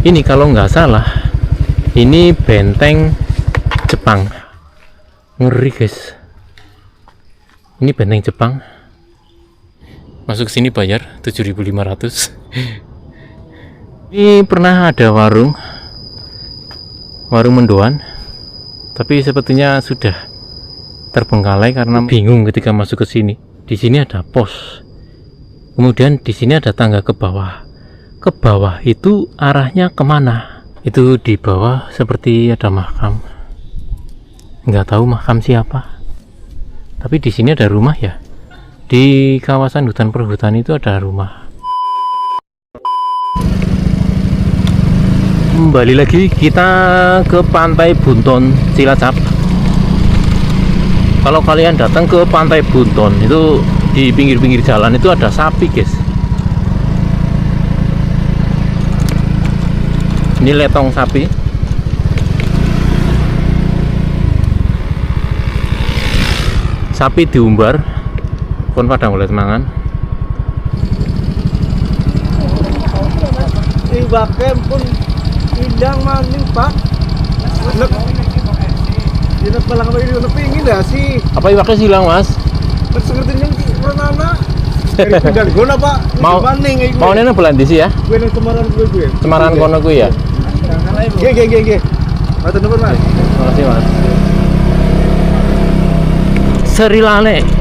Ini kalau nggak salah, ini benteng Jepang. Ngeri guys. Ini benteng Jepang. Masuk sini bayar 7.500. Ini pernah ada warung mendoan, tapi sepertinya sudah terbengkalai karena bingung ketika masuk ke sini. Di sini ada pos. Kemudian di sini ada tangga ke bawah. Ke bawah itu arahnya kemana? Itu di bawah seperti ada makam. Nggak tahu makam siapa. Tapi di sini ada rumah ya. Di kawasan hutan perhutan itu ada rumah. Kembali lagi kita ke Pantai Bunton Cilacap. Kalau kalian datang ke Pantai Bunton itu di pinggir-pinggir jalan itu ada sapi guys. Ini letong sapi. Sapi diumbar pun pada mulai semangan. Ibakem pun indang maning pak. Tidak palang apa ini pingin dah sih. Apa iwaknya silang mas? Seperti yang pernah indang guna pak. Mau nene bulan sih ya? Gue nang Cemaran gue. Cemaran kono gue ya? Ge. Mata nomor mas. Makasih mas.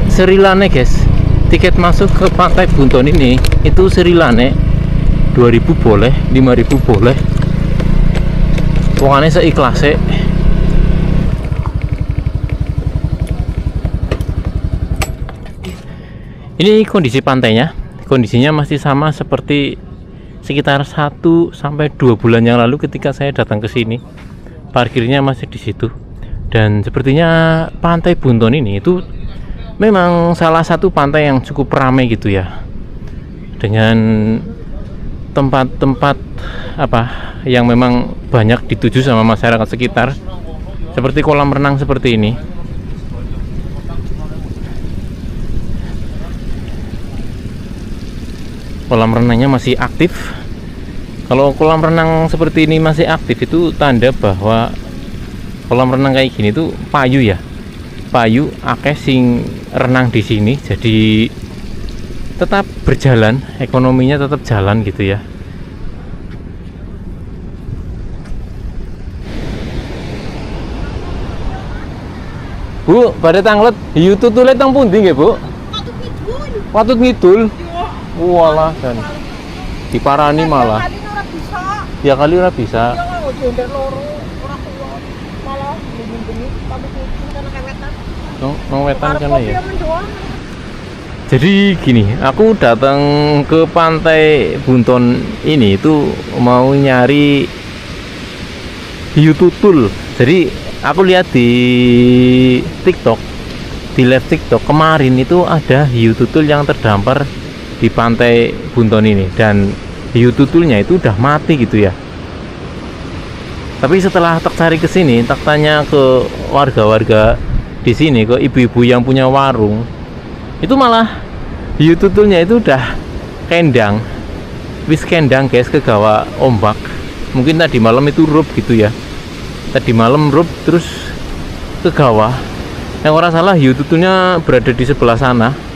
Serilane guys. Tiket masuk ke Pantai Bunton ini itu serilane 2.000 boleh, 5.000 boleh. Pokoknya seikhlasnya. Ini kondisi pantainya. Kondisinya masih sama seperti sekitar 1 sampai 2 bulan yang lalu ketika saya datang ke sini. Parkirnya masih di situ. Dan sepertinya Pantai Bunton ini itu memang salah satu pantai yang cukup ramai gitu ya, dengan tempat-tempat yang memang banyak dituju sama masyarakat sekitar, seperti kolam renang seperti ini. Kolam renangnya masih aktif. Kalau kolam renang seperti ini masih aktif itu tanda bahwa kolam renang kayak gini tuh payu ya. Payu akeh sing renang di sini, jadi tetap berjalan, ekonominya tetap jalan gitu ya. Bu, pada tanglet hiu tutule teng pundi nggih, Bu? Patut ngidul. Walah dan diparani malah. Ya kali ora bisa. Nong wetan sana ya. Jadi gini, aku datang ke Pantai Bunton ini itu mau nyari hiu tutul. Jadi aku lihat di TikTok, di live TikTok kemarin itu ada hiu tutul yang terdampar di Pantai Bunton ini, dan hiu tutulnya itu udah mati gitu ya. Tapi setelah tak cari ke sini, tak tanya ke warga-warga di sini, ke ibu-ibu yang punya warung, itu malah hiu tutulnya itu udah kendang, wis kendang guys, kegawa ombak. Mungkin tadi malam itu rob gitu ya, tadi malam rob terus kegawa. Yang orang salah hiu tutulnya berada di sebelah sana.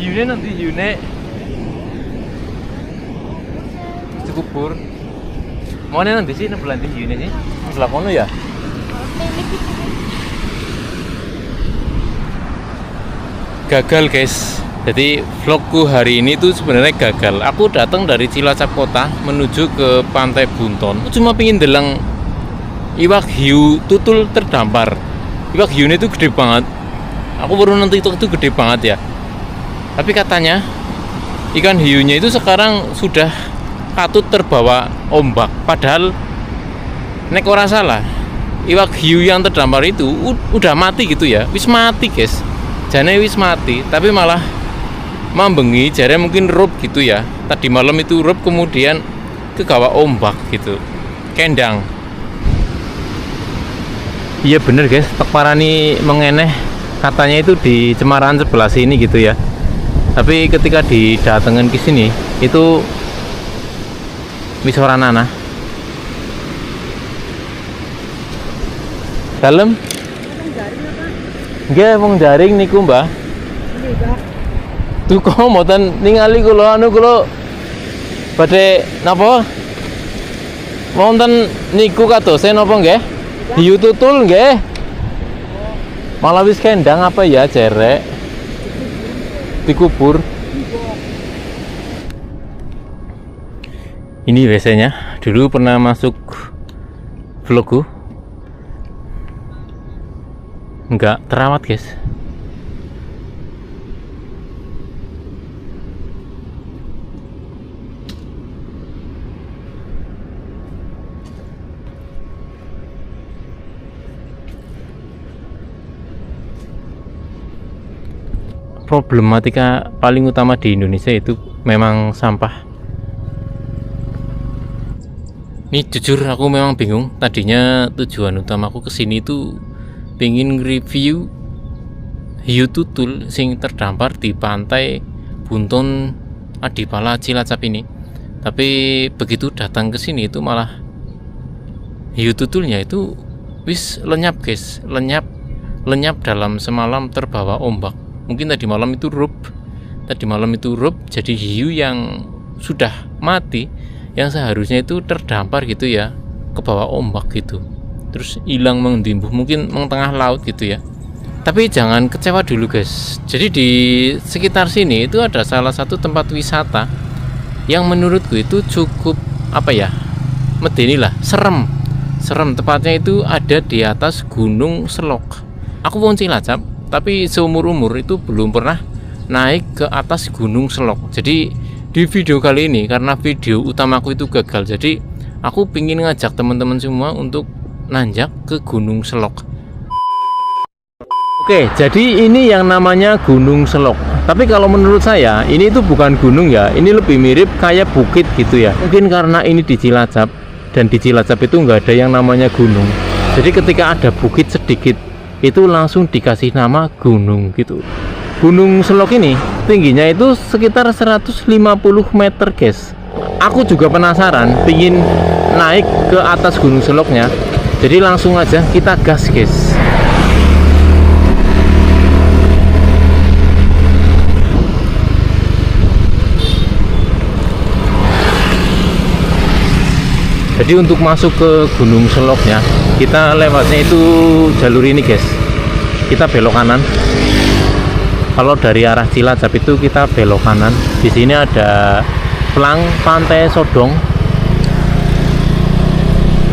Hiunya nanti hiunya dikubur. Mau nanti sih nebelan di hiunya sih, sebelah kono ya. Gagal guys. Jadi vlogku hari ini tuh sebenarnya gagal. Aku datang dari Cilacap kota menuju ke Pantai Bunton. Aku cuma pingin delang iwak hiu tutul terdampar. Iwak hiunya itu gede banget. Aku baru nonton itu gede banget ya. Tapi katanya ikan hiunya itu sekarang sudah patut terbawa ombak. Padahal nek ora salah, iwak hiu yang terdampar itu udah mati gitu ya. Wis mati guys. Jane wis mati, tapi malah mambengi, jare mungkin rob gitu ya. Tadi malam itu rob, kemudian kegawa ombak gitu, kendang. Iya bener guys, tek parani mengeneh, katanya itu di Cemaran sebelah sini gitu ya. Tapi ketika didatengin ke sini itu Wis ora nanah. Dalem? Nggih, wong jaring niku, Mbah. Tuh kok mboten ningali kula anu kula badhe napa? Wonten niku kadosen napa nggih? Hiu tutul nggih. Malah wis kendang apa ya cerek? Dikubur. Ini WC-nya. Dulu pernah masuk vlogku. Enggak terawat, guys. Problematika paling utama di Indonesia itu memang sampah. Ini jujur aku memang bingung. Tadinya tujuan utamaku kesini itu pengen review hiu tutul sing terdampar di pantai Bunton Adipala Cilacap ini. Tapi begitu datang ke sini itu malah hiu tutulnya itu wis lenyap, guys. Lenyap dalam semalam terbawa ombak. Mungkin tadi malam itu rup, jadi hiu yang sudah mati, yang seharusnya itu terdampar gitu ya, ke bawah ombak gitu, terus hilang mengdimbuh, mungkin tengah laut gitu ya. Tapi jangan kecewa dulu, guys. Jadi di sekitar sini itu ada salah satu tempat wisata yang menurutku itu cukup medeni lah, serem. Tepatnya itu ada di atas Gunung Selok. Aku wong Cilacap, tapi seumur-umur itu belum pernah naik ke atas Gunung Selok. Jadi di video kali ini, karena video utamaku itu gagal, jadi aku pingin ngajak teman-teman semua untuk nanjak ke Gunung Selok. Oke, jadi ini yang namanya Gunung Selok. Tapi kalau menurut saya, ini itu bukan gunung ya, ini lebih mirip kayak bukit gitu ya. Mungkin karena ini di Cilacap, dan di Cilacap itu nggak ada yang namanya gunung. Jadi ketika ada bukit sedikit, itu langsung dikasih nama gunung gitu. Gunung Selok ini tingginya itu sekitar 150 meter, guys. Aku juga penasaran, pingin naik ke atas Gunung Seloknya. Jadi langsung aja kita gas, guys. Jadi untuk masuk ke Gunung Seloknya, kita lewatnya itu jalur ini, guys. Kita belok kanan. Kalau dari arah Cilacap itu kita belok kanan. Di sini ada pelang Pantai Sodong.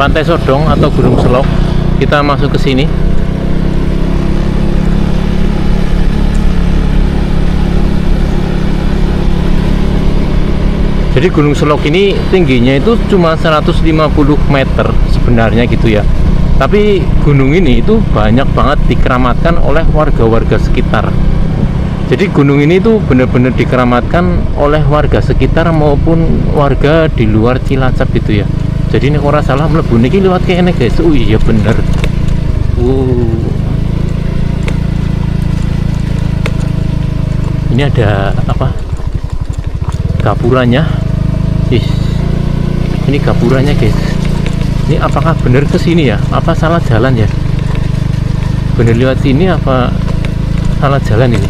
Pantai Sodong atau Gunung Selok. Kita masuk ke sini. Jadi Gunung Selok ini tingginya itu cuma 150 meter sebenarnya gitu ya. Tapi gunung ini itu banyak banget dikeramatkan oleh warga-warga sekitar. Jadi gunung ini tuh benar-benar dikeramatkan oleh warga sekitar maupun warga di luar Cilacap gitu ya. Jadi ini orang salah mlebu niki lewat kene, guys. Oh iya bener. Ini ada apa? Gapuranya. Ini gapuranya, guys. Ini apakah bener ke sini ya? Apa salah jalan ya? Bener lewat sini apa salah jalan ini?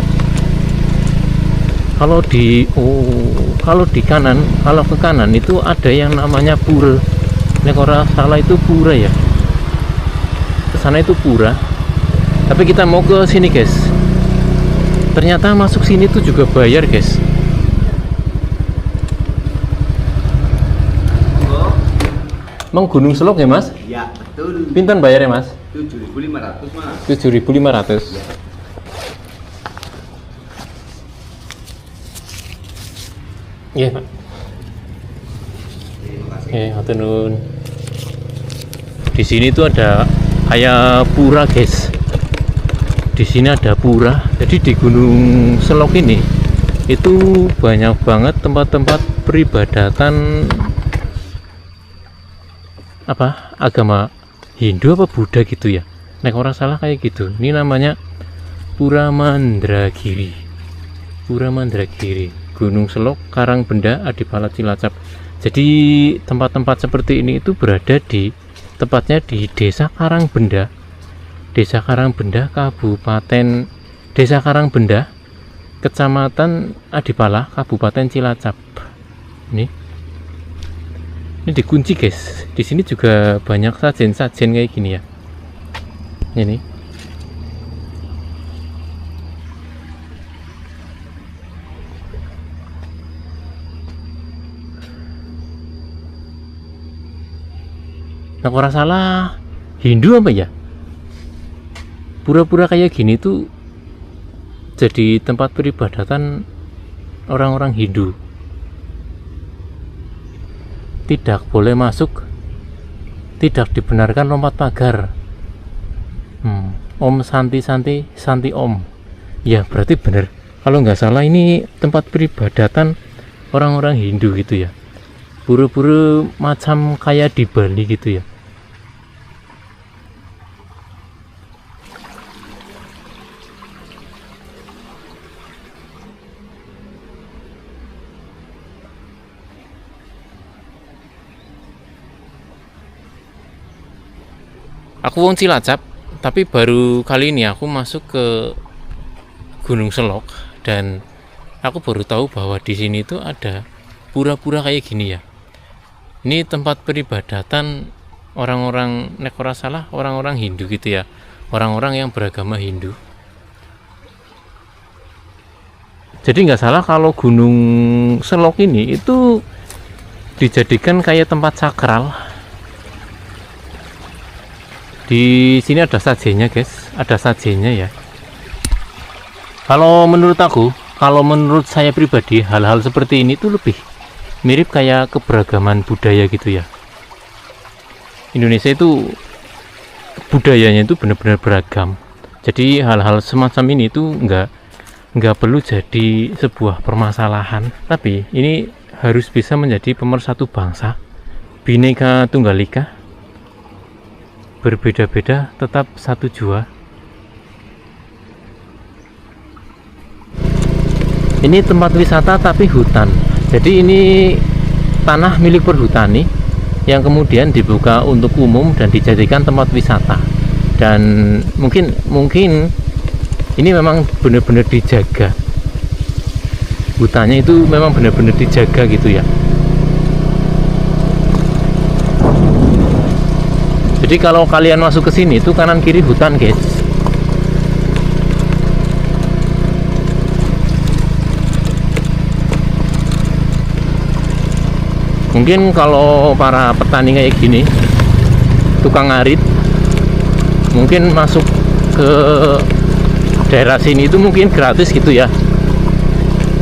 Kalau di kanan, kalau ke kanan itu ada yang namanya pura. Ini kalau salah itu pura ya. Kesana itu pura. Tapi kita mau ke sini, guys. Ternyata masuk sini tuh juga bayar, guys. Emang Gunung Selok ya, Mas? Ya, betul. Pinten bayarnya, Mas? 7.500, Mas. 7.500. Ya. Iya, Pak. Terima kasih. Oke, hatur nuwun. Di sini tuh ada kayak pura, guys. Di sini ada pura. Jadi di Gunung Selok ini itu banyak banget tempat-tempat peribadatan agama Hindu apa Buddha gitu ya. Nek orang salah kayak gitu. Ini namanya Pura Mandragiri. Pura Mandragiri, Gunung Selok, Karangbenda, Adipala Cilacap. Jadi tempat-tempat seperti ini itu berada di tepatnya di Desa Karangbenda, Desa Karangbenda, Kabupaten Desa Karangbenda, Kecamatan Adipala, Kabupaten Cilacap. Ini dikunci guys. Di sini juga banyak sajen-sajen kayak gini ya. Ini. Nah, kalau salah Hindu apa ya? Pura-pura kayak gini tuh jadi tempat peribadatan orang-orang Hindu. Tidak boleh masuk, tidak dibenarkan lompat pagar. Om Santi Santi Santi Om. Ya berarti bener. Kalau nggak salah ini tempat peribadatan orang-orang Hindu gitu ya. Pura-pura macam kayak di Bali gitu ya. Aku wong Cilacap, tapi baru kali ini aku masuk ke Gunung Selok dan aku baru tahu bahwa di sini tuh ada pura-pura kayak gini ya. Ini tempat peribadatan orang-orang nek ora salah orang-orang Hindu gitu ya. Orang-orang yang beragama Hindu. Jadi nggak salah kalau Gunung Selok ini itu dijadikan kayak tempat sakral. Di sini ada sajennya guys, ada sajennya ya. Kalau menurut aku, kalau menurut saya pribadi, hal-hal seperti ini tuh lebih mirip kayak keberagaman budaya gitu ya. Indonesia itu budayanya itu benar-benar beragam. Jadi hal-hal semacam ini tuh nggak perlu jadi sebuah permasalahan, tapi ini harus bisa menjadi pemersatu bangsa. Bhinneka Tunggal Ika, berbeda-beda tetap satu jua. Ini tempat wisata tapi hutan. Jadi ini tanah milik perhutani yang kemudian dibuka untuk umum dan dijadikan tempat wisata. Dan mungkin ini memang benar-benar dijaga. Hutannya itu memang benar-benar dijaga gitu ya. Jadi kalau kalian masuk ke sini itu kanan kiri hutan, guys. Mungkin kalau para petani kayak gini, tukang ngarit, mungkin masuk ke daerah sini itu mungkin gratis gitu ya,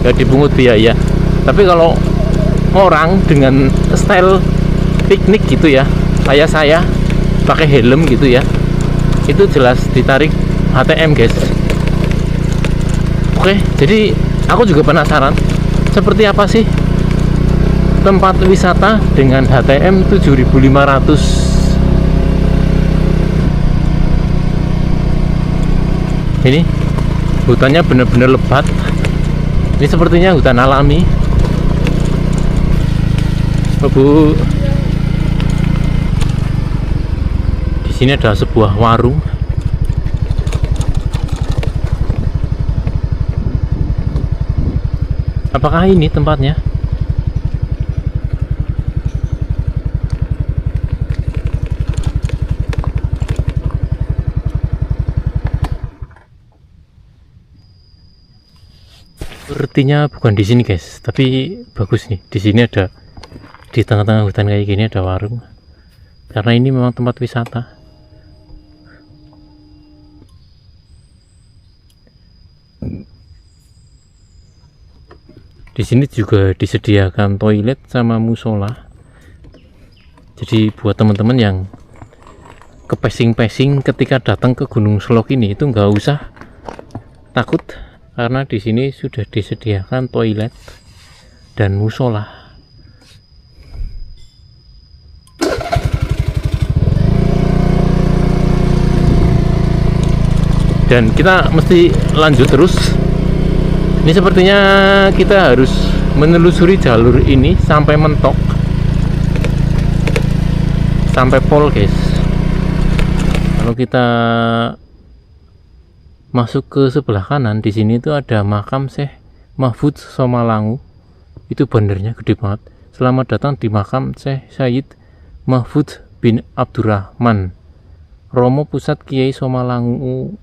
nggak dipungut biaya. Tapi kalau orang dengan style piknik gitu ya, kayak saya pakai helm gitu ya, itu jelas ditarik HTM guys. Oke, jadi aku juga penasaran seperti apa sih tempat wisata dengan HTM 7.500. Ini hutannya benar-benar lebat. Ini sepertinya hutan alami. Oh, Bu. Di sini ada sebuah warung. Apakah ini tempatnya? Sepertinya bukan di sini guys, tapi bagus nih. Di sini ada, di tengah-tengah hutan kayak gini ada warung. Karena ini memang tempat wisata. Di sini juga disediakan toilet sama musola. Jadi buat teman-teman yang kepesing-pesing ketika datang ke Gunung Selok ini itu nggak usah takut, karena di sini sudah disediakan toilet dan musola. Dan kita mesti lanjut terus. Ini sepertinya kita harus menelusuri jalur ini sampai mentok. sampai pol guys. Kalau kita masuk ke sebelah kanan, di sini tuh ada makam Syekh Mahfudz Somalangu. Itu bannernya gede banget. Selamat datang di makam Syekh Sayyid Mahfudz bin Abdurrahman, Romo Pusat Kiai Somalangu.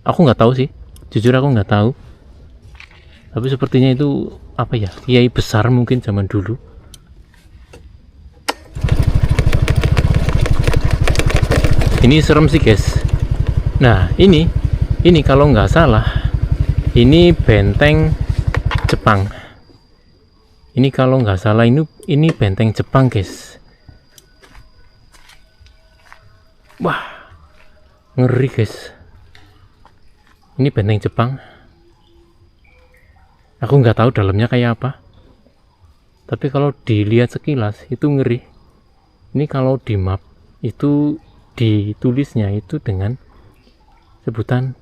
Aku nggak tahu sih, jujur aku nggak tahu. Tapi sepertinya itu apa ya, kiai besar mungkin zaman dulu. Ini serem sih guys. Nah ini kalau nggak salah ini benteng Jepang. Ini kalau nggak salah ini benteng Jepang guys. Wah, ngeri guys. Ini benteng Jepang. Aku nggak tahu dalamnya kayak apa. Tapi kalau dilihat sekilas itu ngeri. Ini kalau di map itu ditulisnya itu dengan sebutan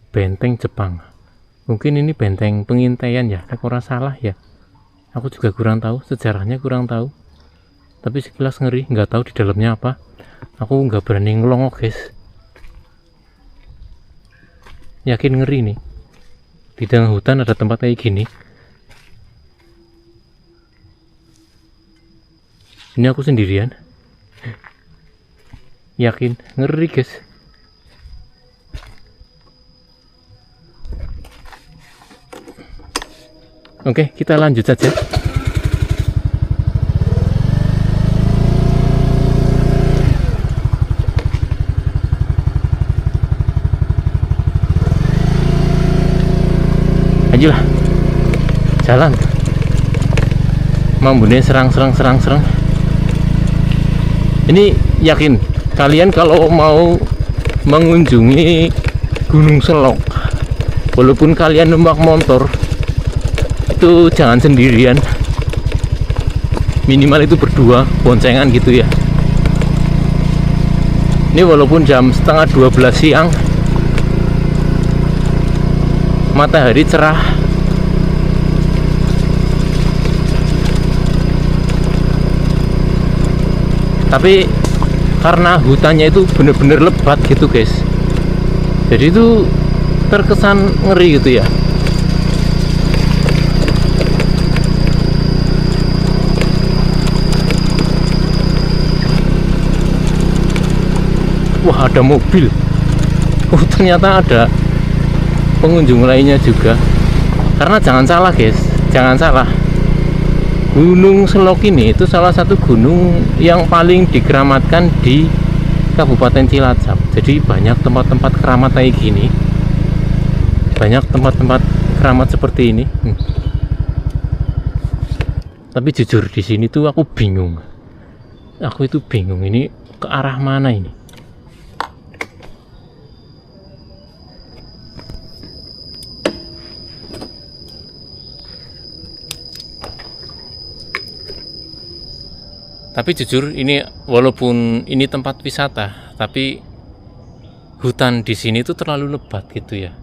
benteng Jepang. Mungkin ini benteng pengintaian ya, aku rasa salah ya. Aku juga kurang tahu, sejarahnya kurang tahu. Tapi sekilas ngeri, nggak tahu di dalamnya apa. Aku nggak berani ngelongok guys. Yakin ngeri nih. Di tengah hutan ada tempat kayak gini. Ini aku sendirian. Yakin ngeri guys. Oke, kita lanjut saja. Ayolah, jalan. Mambune serang. Ini yakin kalian kalau mau mengunjungi Gunung Selok, walaupun kalian numpak motor, itu jangan sendirian, minimal itu berdua, boncengan gitu ya. Ini walaupun jam setengah 12 siang, matahari cerah, tapi karena hutannya itu bener-bener lebat gitu guys, jadi itu terkesan ngeri gitu ya. Wah, ada mobil. Oh, ternyata ada pengunjung lainnya juga. Karena jangan salah guys, jangan salah, Gunung Selok ini itu salah satu gunung yang paling dikeramatkan di Kabupaten Cilacap. Jadi banyak tempat-tempat keramat kayak gini, banyak tempat-tempat keramat seperti ini. Tapi jujur di sini tuh aku bingung. Aku itu bingung ini ke arah mana ini. Tapi jujur ini walaupun ini tempat wisata, tapi hutan di sini tuh terlalu lebat gitu ya.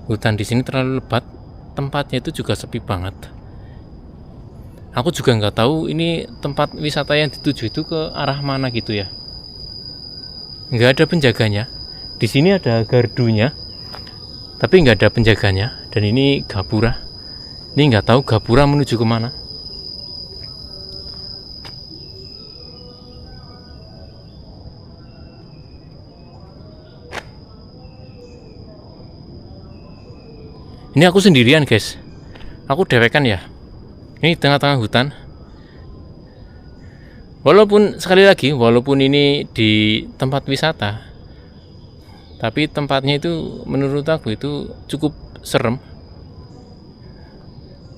Hutan di sini terlalu lebat, tempatnya itu juga sepi banget. Aku juga nggak tahu ini tempat wisata yang dituju itu ke arah mana gitu ya. Nggak ada penjaganya. Di sini ada gardunya, tapi nggak ada penjaganya. Dan ini gapura. Ini nggak tahu gapura menuju kemana. Ini aku sendirian guys, aku dewekan ya. Ini tengah-tengah hutan. Walaupun sekali lagi, walaupun ini di tempat wisata, tapi tempatnya itu menurut aku itu cukup serem.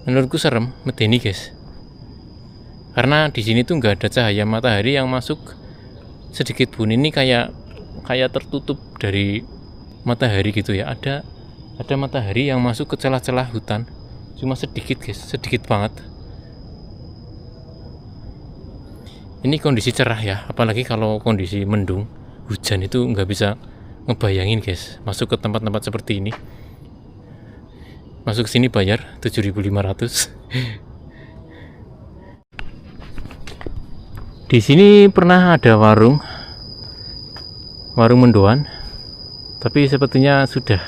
Menurutku serem, medeni guys. Karena di sini tuh nggak ada cahaya matahari yang masuk sedikit pun. Ini kayak tertutup dari matahari gitu ya. Ada matahari yang masuk ke celah-celah hutan, cuma sedikit guys, sedikit banget. Ini kondisi cerah ya, apalagi kalau kondisi mendung, hujan itu nggak bisa ngebayangin guys, masuk ke tempat-tempat seperti ini. Masuk sini bayar 7.500. Di sini pernah ada warung mendoan, tapi sepertinya sudah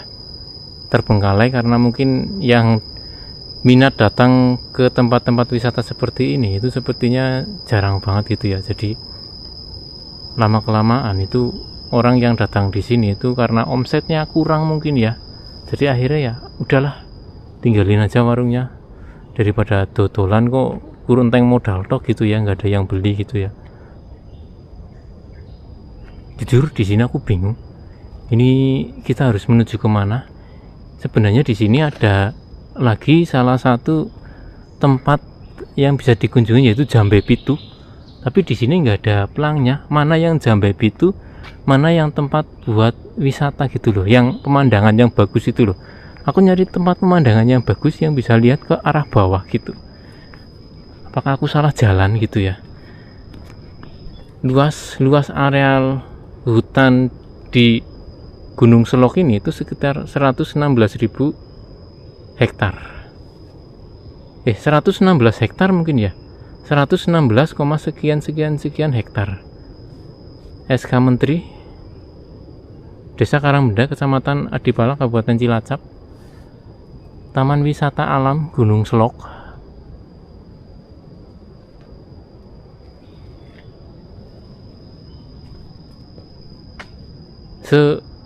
terbengkalai karena mungkin yang minat datang ke tempat-tempat wisata seperti ini itu sepertinya jarang banget gitu ya. Jadi lama kelamaan itu orang yang datang di sini itu karena omsetnya kurang mungkin ya. Jadi akhirnya ya udahlah, tinggalin aja warungnya daripada dodolan kok kurunteng modal tok gitu ya, nggak ada yang beli gitu ya. Jujur di sini aku bingung. Ini kita harus menuju kemana? Sebenarnya di sini ada lagi salah satu tempat yang bisa dikunjungi yaitu Jambe Pitu. Tapi di sini nggak ada pelangnya. Mana yang Jambe Pitu, mana yang tempat buat wisata gitu loh, yang pemandangan yang bagus itu loh. Aku nyari tempat pemandangan yang bagus yang bisa lihat ke arah bawah gitu. Apakah aku salah jalan gitu ya? Luas areal hutan di Gunung Selok ini itu sekitar 116.000 hektar. 116 hektar mungkin ya. 116, sekian hektar. SK Menteri Desa Karangbenda, Kecamatan Adipala, Kabupaten Cilacap. Taman Wisata Alam Gunung Selok.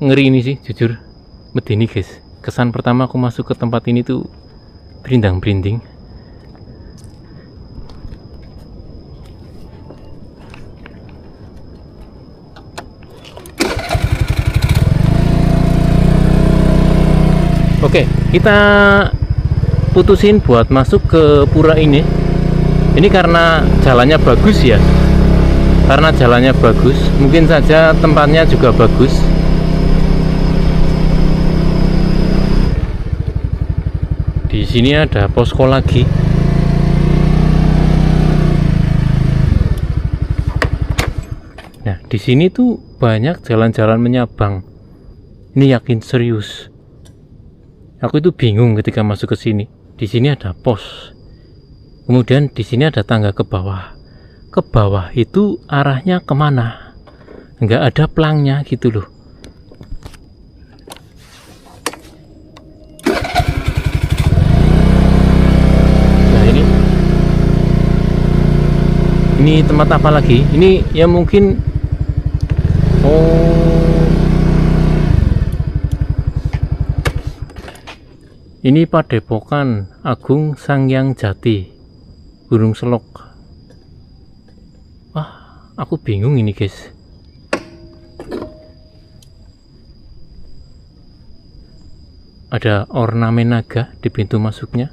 Ngeri ini sih jujur, medeni guys. Kesan pertama aku masuk ke tempat ini tuh berindang-berinding. Oke, kita putusin buat masuk ke pura ini. Ini karena jalannya bagus ya. Karena jalannya bagus, mungkin saja tempatnya juga bagus. Di sini ada posko lagi. Nah, di sini tuh banyak jalan-jalan menyabang. Ini yakin serius. Aku itu bingung ketika masuk ke sini. Di sini ada pos. Kemudian di sini ada tangga ke bawah. Ke bawah itu arahnya kemana? Nggak ada pelangnya gitu loh. Ini tempat apa lagi? Ini ya mungkin ini Padepokan Agung Sanghyang Jati Gunung Selok. Wah, aku bingung ini guys. Ada ornamen naga di pintu masuknya.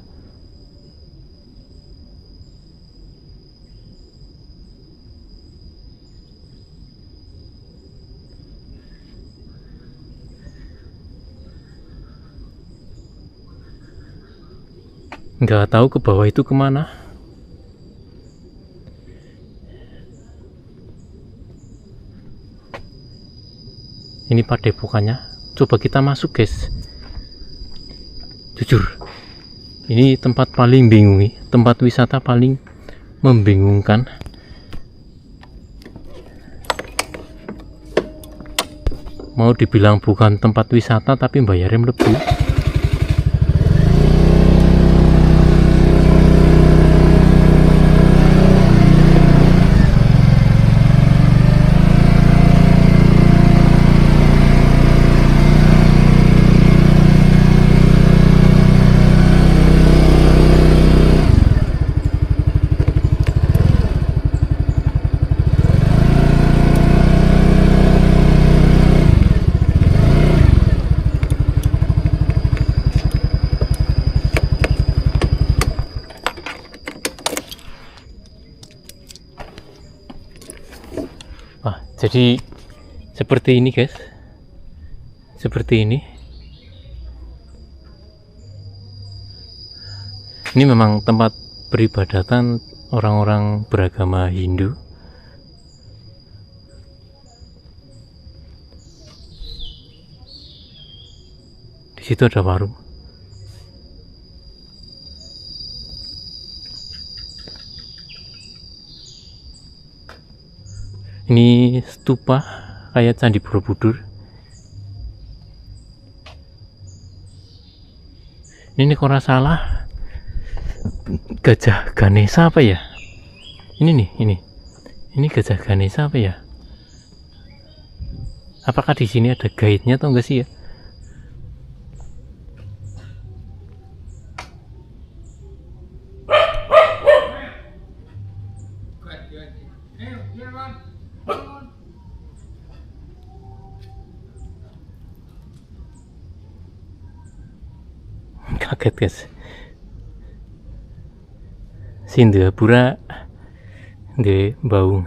Nggak tahu ke bawah itu kemana. Ini padepokannya. Coba kita masuk guys. Jujur, ini tempat paling bingung nih. Tempat wisata paling membingungkan. Mau dibilang bukan tempat wisata tapi bayarnya melebihi. Jadi seperti ini guys, seperti ini. Ini memang tempat peribadatan orang-orang beragama Hindu. Di situ ada warung. Ini stupa kayak Candi Borobudur. Ini kalau salah Gajah Ganesha apa ya? Ini nih, ini Gajah Ganesha apa ya? Apakah di sini ada guide-nya atau enggak sih ya? Kaget guys, Sindapura di baung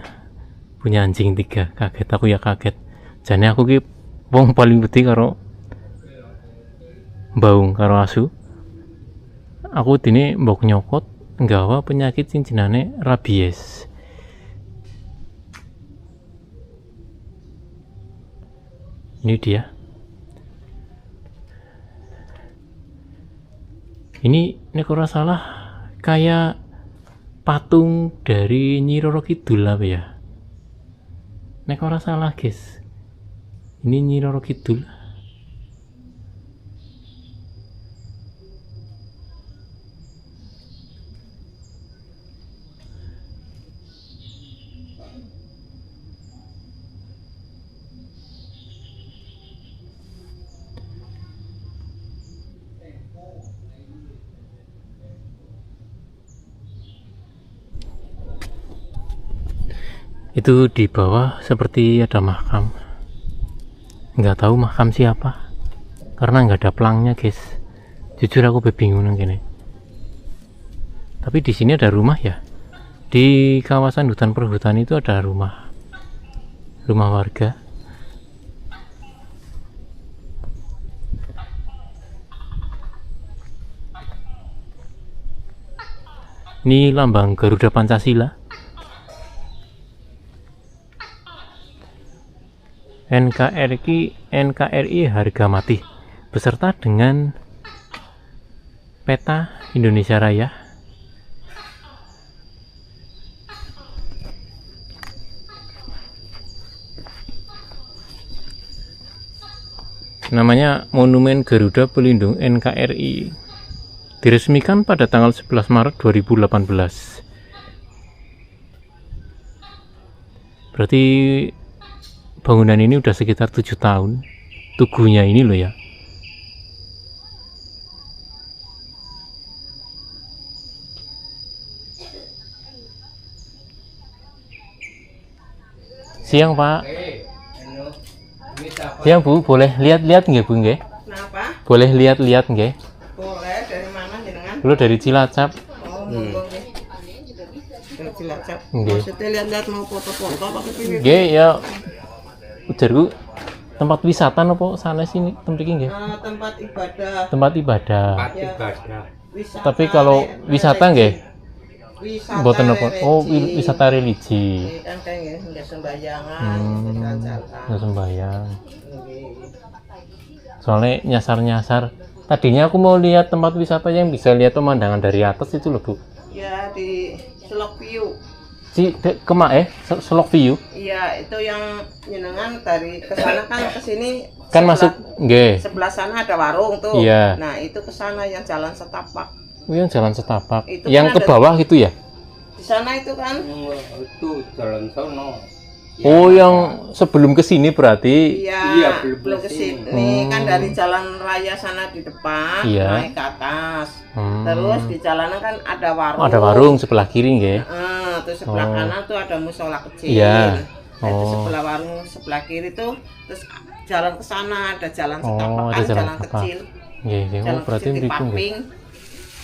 punya anjing 3. Kaget aku ya, kaget. Jane aku ki wong paling wedi karo baung karo asu. Aku dini mbok nyokot nggawa penyakit sing jenenge rabies. Ini dia. Ini ora salah kayak patung dari Nyi Roro Kidul apa ya? Nek ora salah guys, ini Nyi Roro Kidul. Itu di bawah seperti ada makam. Nggak tahu makam siapa, karena nggak ada pelangnya guys. Jujur aku bingung nang kene. Tapi di sini ada rumah ya. Di kawasan hutan perhutani itu ada rumah warga. Ini lambang Garuda Pancasila. NKRI harga mati beserta dengan peta Indonesia Raya. Namanya Monumen Garuda Pelindung NKRI. Diresmikan pada tanggal 11 Maret 2018. Berarti bangunan ini udah sekitar 7 tahun. Tugunya ini loh ya. Siang Pak. Siang Bu, boleh lihat-lihat nggih Bu nggih? Kenapa? Boleh lihat-lihat nggih? Boleh, dari mana jenengan? Lu dari Cilacap. Oh, monggo nggih. Dari Cilacap. Nggih. Maksudnya lihat-lihat mau foto-foto apa kepiye? Nggih ya. Ujarku tempat wisata nopo sana sini tempat iki nggih? Tempat ibadah. Tempat ibadah. Ya. Wisata Tapi kalau wisata nggih? Wisata Mboten nopo. Oh, religi. wisata religi. Kan kayak nggak sembayangan, jalan-jalan. Nggak sembayang. Nggih. Soalnya nyasar-nyasar. Tadinya aku mau lihat tempat wisata yang bisa lihat pemandangan dari atas itu loh Bu. Ya di Selok View. Selok View. Iya, itu yang jenengan dari ke sana kan ke sini. Kan masuk nggih. Sebelah sana ada warung tuh. Iya. Nah, itu ke sana yang jalan setapak. Oh, yang jalan setapak. Itu Yang kan ke ada- bawah itu ya? Di sana itu kan. Itu jalan sono. Oh, yang sebelum ke sini berarti. Iya, belum belum ke kesini. sini. Kan dari jalan raya sana di depan Iya. naik ke atas. Hmm. Terus di jalanan kan ada warung. Oh, ada warung sebelah kiri nggih. Terus sebelah Oh. kanan tuh ada musola kecil. Iya. Nah, itu Oh. sebelah warung sebelah kiri tuh terus jalan ke sana ada jalan setapak Oh, ada kan jalan jalan setapak. kecil. Nggih, nggih. Oh, Jalan berarti kecil di mriku nggih. Paping.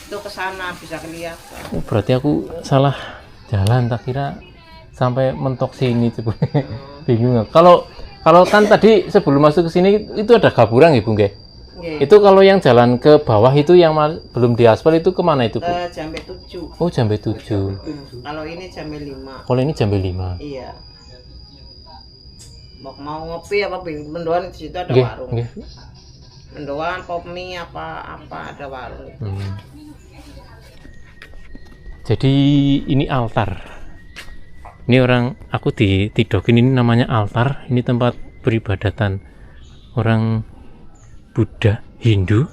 Itu ke sana bisa kelihatan. Oh, berarti aku salah jalan, tak kira sampai mentok sini coba. Bingung aku. Kalau kan tadi sebelum masuk ke sini itu ada gaburan ya Bu nggih? Nggih. Itu kalau yang jalan ke bawah itu yang belum diaspal itu kemana itu Bu? Ke Jambe 7. Oh, Jambe 7. Kalau ini Jambe 5. Kalau ini Jambe 5. Iya. Mau ngopi apa mendoan di situ ada Nggih, warung. nggih. Mendoan, pop mie apa ada warung. Jadi ini altar. Ini aku ditidokin, ini namanya altar. Ini tempat peribadatan orang Buddha, Hindu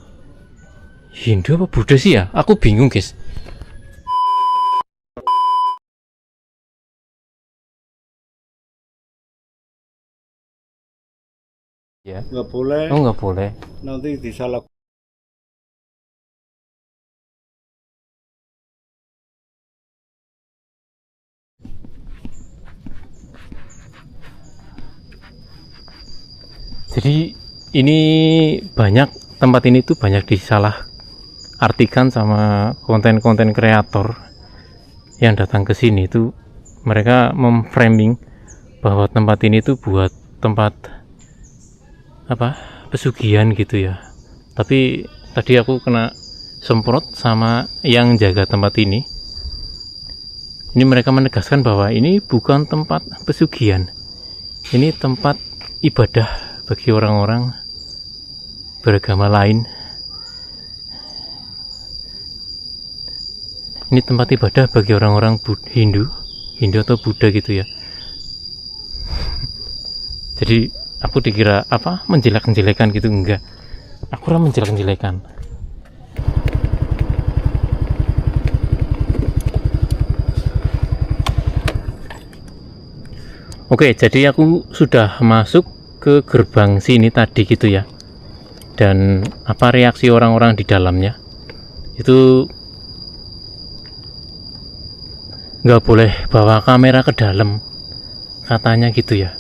apa Buddha sih ya? Aku bingung guys. Ya. Nggak boleh, Oh nggak boleh. nanti disalah. Jadi ini tempat ini tuh banyak disalah artikan sama konten-konten kreator yang datang ke sini tuh. Mereka memframing bahwa tempat ini tuh buat tempat apa, pesugihan gitu ya. Tapi tadi aku kena semprot sama yang jaga tempat ini. Ini mereka menegaskan bahwa ini bukan tempat pesugihan, ini tempat ibadah bagi orang-orang beragama lain. Ini tempat ibadah bagi orang-orang Hindu atau Buddha gitu ya. Jadi aku dikira apa, menjelek-jelekan gitu. Enggak, aku ora menjelek-jelekan. Oke, jadi aku sudah masuk ke gerbang sini tadi gitu ya. Dan apa reaksi orang-orang di dalamnya itu, nggak boleh bawa kamera ke dalam katanya gitu ya.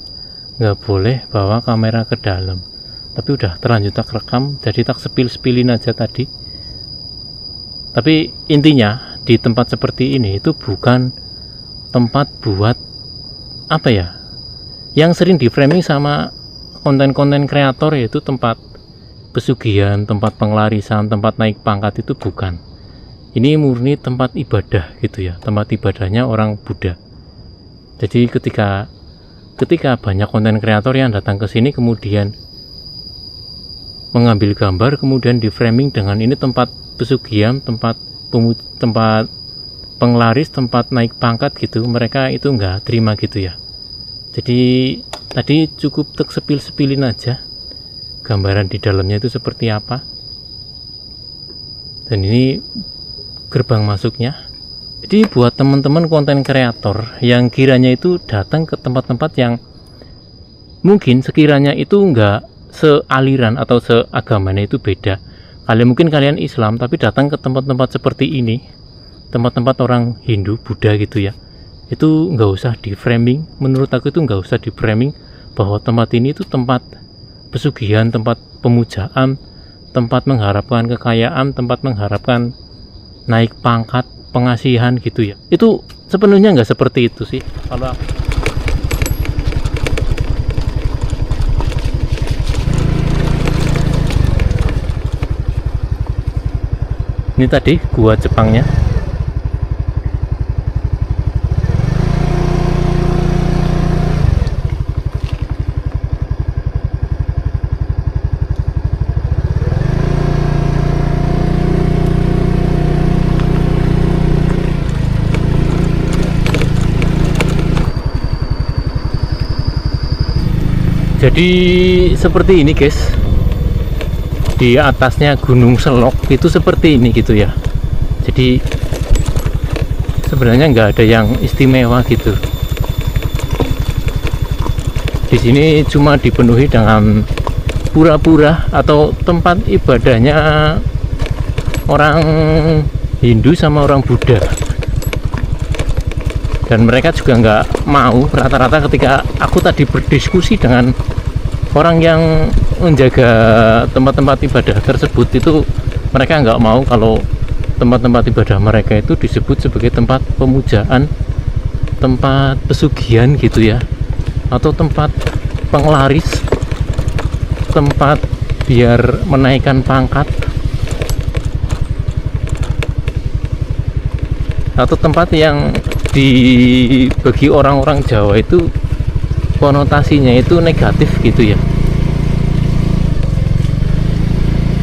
Nggak boleh bawa kamera ke dalam. Tapi udah terlanjur tak rekam, jadi tak sepilin aja tadi. Tapi intinya di tempat seperti ini itu bukan tempat buat apa ya, yang sering di framing sama konten-konten kreator, yaitu tempat pesugihan, tempat penglarisan, tempat naik pangkat. Itu bukan. Ini murni tempat ibadah gitu ya, tempat ibadahnya orang Buddha. Jadi ketika banyak konten kreator yang datang ke sini kemudian mengambil gambar, kemudian di framing dengan ini tempat pesugihan, tempat penglaris, tempat naik pangkat gitu, mereka itu nggak terima gitu ya. Jadi tadi cukup sepilin aja gambaran di dalamnya itu seperti apa. Dan ini gerbang masuknya. Jadi buat teman-teman konten kreator yang kiranya itu datang ke tempat-tempat yang mungkin sekiranya itu enggak sealiran atau seagamanya itu beda. Mungkin kalian Islam tapi datang ke tempat-tempat seperti ini, tempat-tempat orang Hindu, Buddha gitu ya, itu nggak usah di framing. Menurut aku itu nggak usah di framing bahwa tempat ini itu tempat pesugihan, tempat pemujaan, tempat mengharapkan kekayaan, tempat mengharapkan naik pangkat, pengasihan gitu ya. Itu sepenuhnya nggak seperti itu sih kalau aku. Ini tadi gua Jepangnya. Jadi seperti ini guys, di atasnya Gunung Selok itu seperti ini gitu ya. Jadi sebenarnya nggak ada yang istimewa gitu. Di sini cuma dipenuhi dengan pura-pura atau tempat ibadahnya orang Hindu sama orang Buddha. Dan mereka juga nggak mau, rata-rata ketika aku tadi berdiskusi dengan orang yang menjaga tempat-tempat ibadah tersebut, itu mereka nggak mau kalau tempat-tempat ibadah mereka itu disebut sebagai tempat pemujaan, tempat pesugihan gitu ya, atau tempat penglaris, tempat biar menaikkan pangkat, atau tempat yang bagi orang-orang Jawa itu konotasinya itu negatif gitu ya.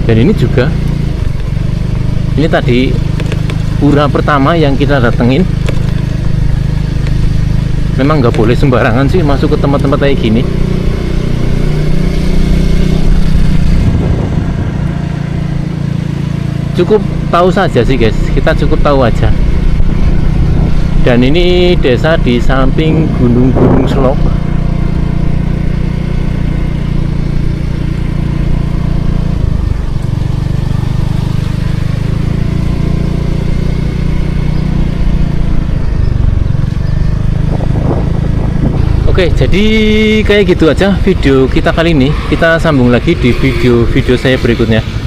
Dan ini juga, ini tadi pura pertama yang kita datengin. memang nggak boleh sembarangan sih masuk ke tempat-tempat kayak gini. Cukup tahu saja sih guys, kita cukup tahu aja. Dan ini desa di samping gunung-gunung Selok. Oke, jadi kayak gitu aja video kita kali ini. Kita sambung lagi di video-video saya berikutnya.